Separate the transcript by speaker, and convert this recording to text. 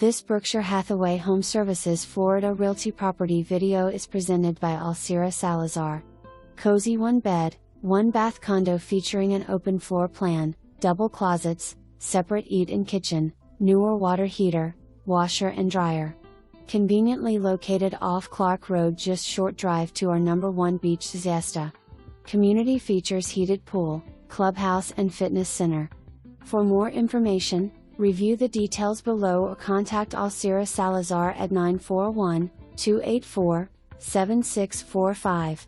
Speaker 1: This Berkshire Hathaway HomeServices Florida Realty property video is presented by Alcira Salazar. Cozy 1-bed, 1-bath condo featuring an open floor plan, double closets, separate eat-in kitchen, newer water heater, washer and dryer. Conveniently located off Clark Road, just short drive to our #1 beach, Siesta. Community features heated pool, clubhouse and fitness center. For more information, review the details below or contact Alcira Salazar at 941-284-7645.